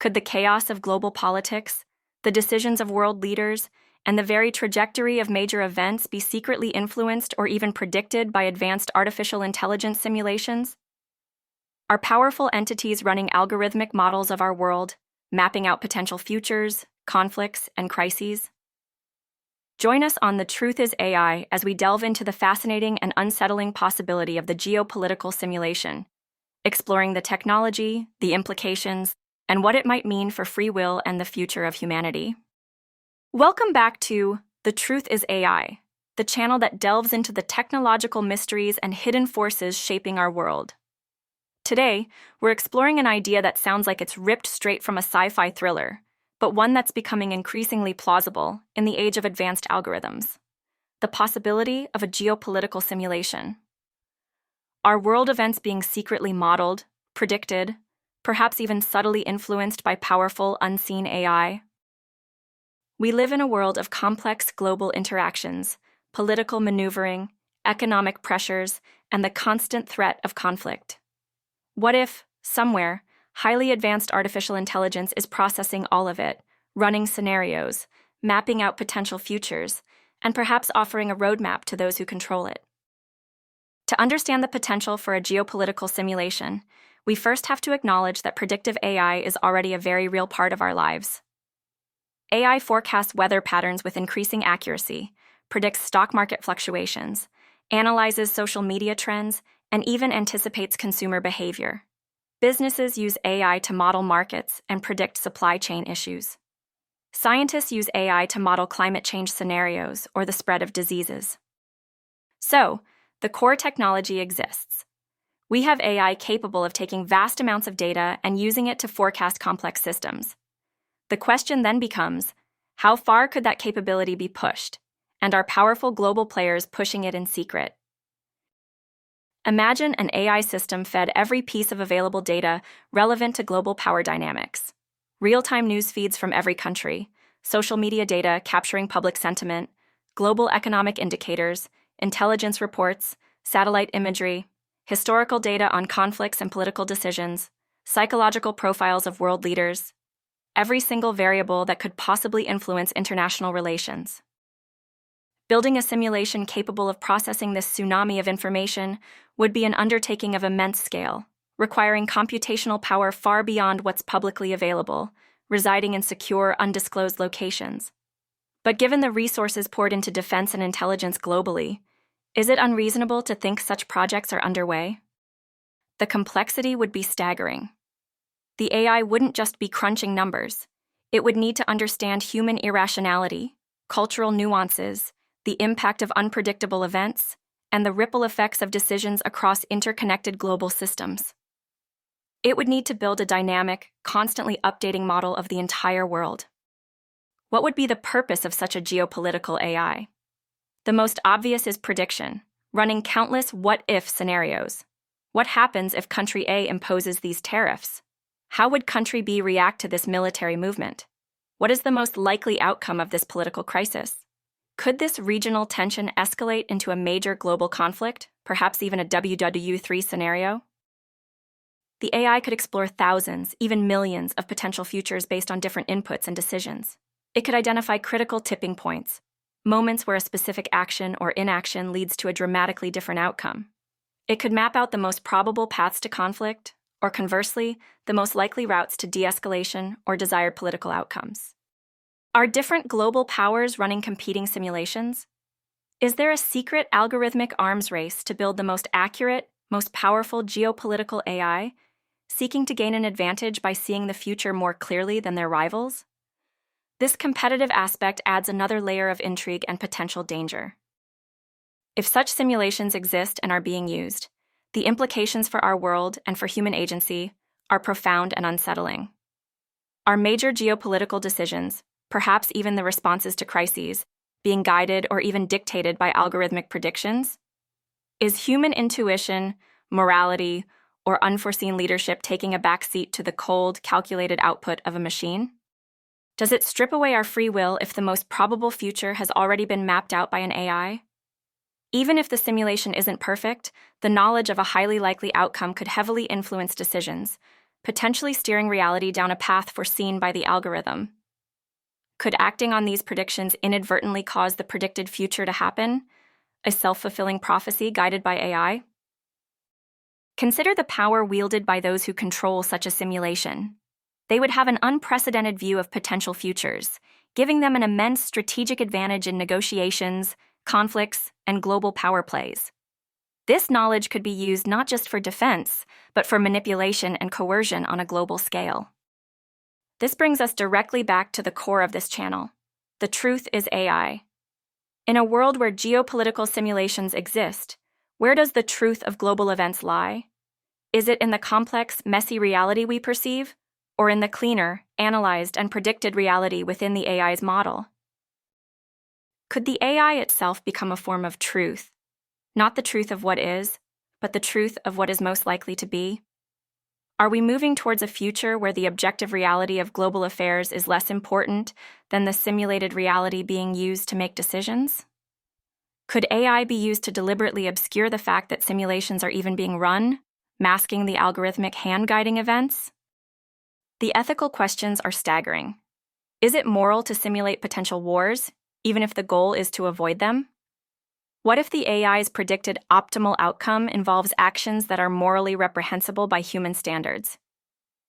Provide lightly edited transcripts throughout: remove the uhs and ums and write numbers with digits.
Could the chaos of global politics, the decisions of world leaders, and the very trajectory of major events be secretly influenced or even predicted by advanced artificial intelligence simulations? Are powerful entities running algorithmic models of our world, mapping out potential futures, conflicts, and crises? Join us on The Truth is AI as we delve into the fascinating and unsettling possibility of the geopolitical simulation, exploring the technology, the implications, and what it might mean for free will and the future of humanity. Welcome back to The Truth is AI, the channel that delves into the technological mysteries and hidden forces shaping our world. Today, we're exploring an idea that sounds like it's ripped straight from a sci-fi thriller, but one that's becoming increasingly plausible in the age of advanced algorithms: the possibility of a geopolitical simulation. Are world events being secretly modeled, predicted, perhaps even subtly influenced by powerful, unseen AI? We live in a world of complex global interactions, political maneuvering, economic pressures, and the constant threat of conflict. What if, somewhere, highly advanced artificial intelligence is processing all of it, running scenarios, mapping out potential futures, and perhaps offering a roadmap to those who control it? To understand the potential for a geopolitical simulation, we first have to acknowledge that predictive AI is already a very real part of our lives. AI forecasts weather patterns with increasing accuracy, predicts stock market fluctuations, analyzes social media trends, and even anticipates consumer behavior. Businesses use AI to model markets and predict supply chain issues. Scientists use AI to model climate change scenarios or the spread of diseases. So, the core technology exists. We have AI capable of taking vast amounts of data and using it to forecast complex systems. The question then becomes, how far could that capability be pushed, and are powerful global players pushing it in secret? Imagine an AI system fed every piece of available data relevant to global power dynamics. Real-time news feeds from every country, social media data capturing public sentiment, global economic indicators, intelligence reports, satellite imagery, historical data on conflicts and political decisions, psychological profiles of world leaders, every single variable that could possibly influence international relations. Building a simulation capable of processing this tsunami of information would be an undertaking of immense scale, requiring computational power far beyond what's publicly available, residing in secure, undisclosed locations. But given the resources poured into defense and intelligence globally, is it unreasonable to think such projects are underway? The complexity would be staggering. The AI wouldn't just be crunching numbers. It would need to understand human irrationality, cultural nuances, the impact of unpredictable events, and the ripple effects of decisions across interconnected global systems. It would need to build a dynamic, constantly updating model of the entire world. What would be the purpose of such a geopolitical AI? The most obvious is prediction, running countless what-if scenarios. What happens if country A imposes these tariffs? How would country B react to this military movement? What is the most likely outcome of this political crisis? Could this regional tension escalate into a major global conflict, perhaps even a WW3 scenario? The AI could explore thousands, even millions, of potential futures based on different inputs and decisions. It could identify critical tipping points, moments where a specific action or inaction leads to a dramatically different outcome. It could map out the most probable paths to conflict, or conversely, the most likely routes to de-escalation or desired political outcomes. Are different global powers running competing simulations? Is there a secret algorithmic arms race to build the most accurate, most powerful geopolitical AI, seeking to gain an advantage by seeing the future more clearly than their rivals? This competitive aspect adds another layer of intrigue and potential danger. If such simulations exist and are being used, the implications for our world and for human agency are profound and unsettling. Are major geopolitical decisions, perhaps even the responses to crises, being guided or even dictated by algorithmic predictions? Is human intuition, morality, or unforeseen leadership taking a backseat to the cold, calculated output of a machine? Does it strip away our free will if the most probable future has already been mapped out by an AI? Even if the simulation isn't perfect, the knowledge of a highly likely outcome could heavily influence decisions, potentially steering reality down a path foreseen by the algorithm. Could acting on these predictions inadvertently cause the predicted future to happen, a self-fulfilling prophecy guided by AI? Consider the power wielded by those who control such a simulation. They would have an unprecedented view of potential futures, giving them an immense strategic advantage in negotiations, conflicts, and global power plays. This knowledge could be used not just for defense, but for manipulation and coercion on a global scale. This brings us directly back to the core of this channel. The truth is AI. In a world where geopolitical simulations exist, where does the truth of global events lie? Is it in the complex, messy reality we perceive, or in the cleaner, analyzed, and predicted reality within the AI's model? Could the AI itself become a form of truth? Not the truth of what is, but the truth of what is most likely to be? Are we moving towards a future where the objective reality of global affairs is less important than the simulated reality being used to make decisions? Could AI be used to deliberately obscure the fact that simulations are even being run, masking the algorithmic hand-guiding events? The ethical questions are staggering. Is it moral to simulate potential wars, even if the goal is to avoid them? What if the AI's predicted optimal outcome involves actions that are morally reprehensible by human standards?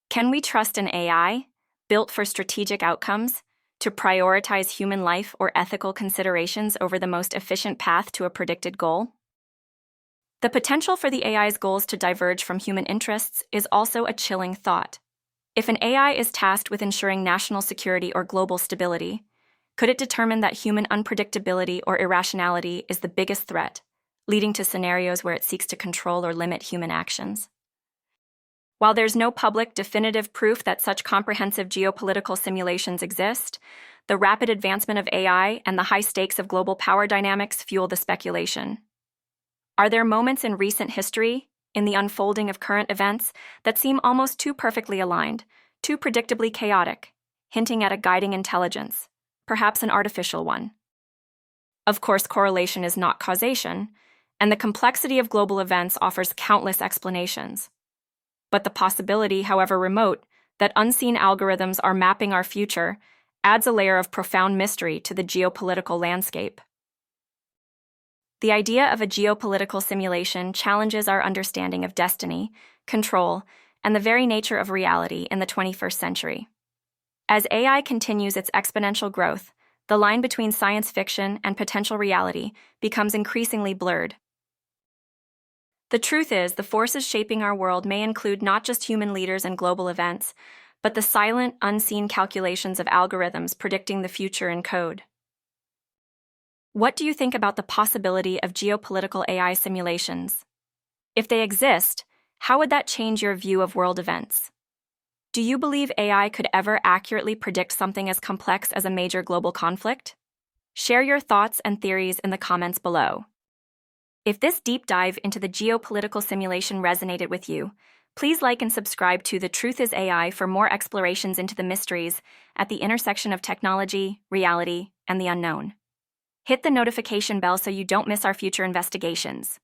Can we trust an AI, built for strategic outcomes, to prioritize human life or ethical considerations over the most efficient path to a predicted goal? The potential for the AI's goals to diverge from human interests is also a chilling thought. If an AI is tasked with ensuring national security or global stability, could it determine that human unpredictability or irrationality is the biggest threat, leading to scenarios where it seeks to control or limit human actions? While there's no public, definitive proof that such comprehensive geopolitical simulations exist, the rapid advancement of AI and the high stakes of global power dynamics fuel the speculation. Are there moments in recent history, in the unfolding of current events, that seem almost too perfectly aligned, too predictably chaotic, hinting at a guiding intelligence, perhaps an artificial one? Of course, correlation is not causation, and the complexity of global events offers countless explanations. But the possibility, however remote, that unseen algorithms are mapping our future adds a layer of profound mystery to the geopolitical landscape. The idea of a geopolitical simulation challenges our understanding of destiny, control, and the very nature of reality in the 21st century. As AI continues its exponential growth, the line between science fiction and potential reality becomes increasingly blurred. The truth is, the forces shaping our world may include not just human leaders and global events, but the silent, unseen calculations of algorithms predicting the future in code. What do you think about the possibility of geopolitical AI simulations? If they exist, how would that change your view of world events? Do you believe AI could ever accurately predict something as complex as a major global conflict? Share your thoughts and theories in the comments below. If this deep dive into the geopolitical simulation resonated with you, please like and subscribe to The Truth is AI for more explorations into the mysteries at the intersection of technology, reality, and the unknown. Hit the notification bell so you don't miss our future investigations.